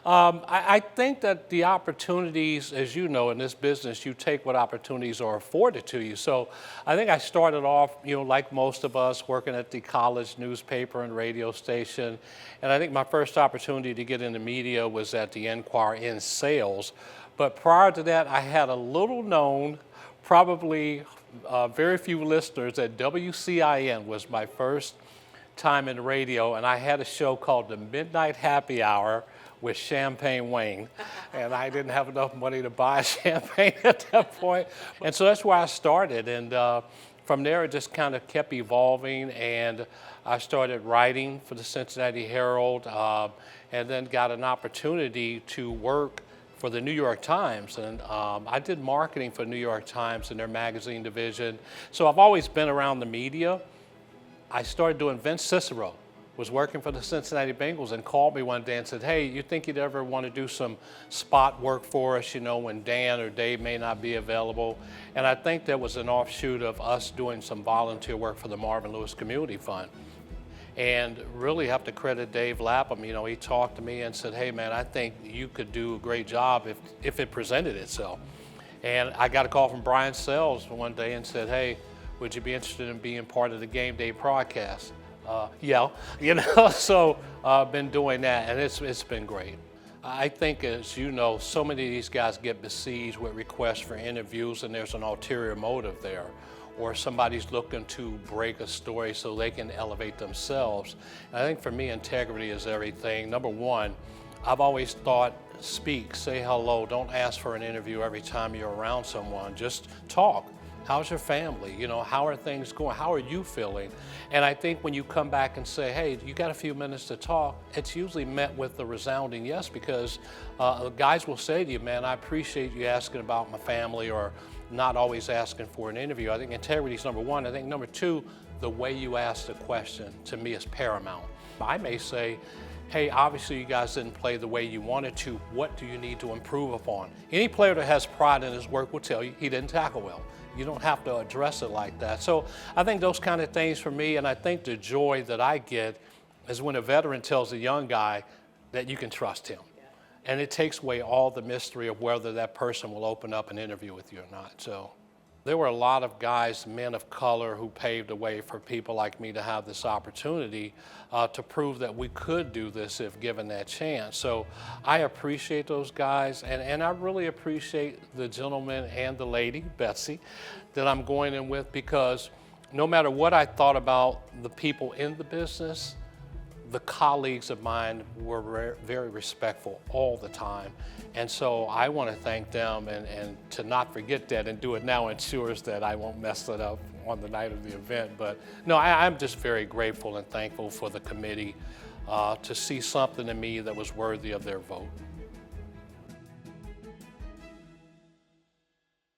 I think that the opportunities, as you know, in this business, you take what opportunities are afforded to you. So I think I started off, like most of us, working at the college newspaper and radio station. And I think my first opportunity to get into media was at the Enquirer in sales. But prior to that, I had a little known, probably very few listeners, that WCIN was my first time in radio, and I had a show called The Midnight Happy Hour with Champagne Wayne, and I didn't have enough money to buy champagne at that point. And so that's where I started, and from there it just kind of kept evolving, and I started writing for the Cincinnati Herald, and then got an opportunity to work for the New York Times, and I did marketing for New York Times in their magazine division. So I've always been around the media. I started doing, Vince Cicero was working for the Cincinnati Bengals and called me one day and said, hey, you think you'd ever want to do some spot work for us, when Dan or Dave may not be available? And I think that was an offshoot of us doing some volunteer work for the Marvin Lewis Community Fund. And really have to credit Dave Lapham. He talked to me and said, hey man, I think you could do a great job if it presented itself. And I got a call from Brian Sells one day and said, hey, would you be interested in being part of the game day broadcast? Yeah, so been doing that, and it's been great. I think, as you know, so many of these guys get besieged with requests for interviews, and there's an ulterior motive there, or somebody's looking to break a story so they can elevate themselves. And I think for me, integrity is everything. Number one, I've always thought, speak, say hello, don't ask for an interview every time you're around someone, just talk. How's your family? How are things going? How are you feeling? And I think when you come back and say, hey, you got a few minutes to talk, it's usually met with a resounding yes, because guys will say to you, man, I appreciate you asking about my family, or not always asking for an interview. I think integrity is number one. I think number two, the way you ask the question, to me, is paramount. I may say, hey, obviously you guys didn't play the way you wanted to. What do you need to improve upon? Any player that has pride in his work will tell you he didn't tackle well. You don't have to address it like that. So I think those kind of things for me, and I think the joy that I get is when a veteran tells a young guy that you can trust him. And it takes away all the mystery of whether that person will open up an interview with you or not. So there were a lot of guys, men of color, who paved the way for people like me to have this opportunity to prove that we could do this if given that chance. So I appreciate those guys, and I really appreciate the gentleman and the lady, Betsy, that I'm going in with, because no matter what I thought about the people in the business, the colleagues of mine were very respectful all the time. And so I want to thank them, and to not forget that and do it now ensures that I won't mess it up on the night of the event. But no, I'm just very grateful and thankful for the committee to see something in me that was worthy of their vote.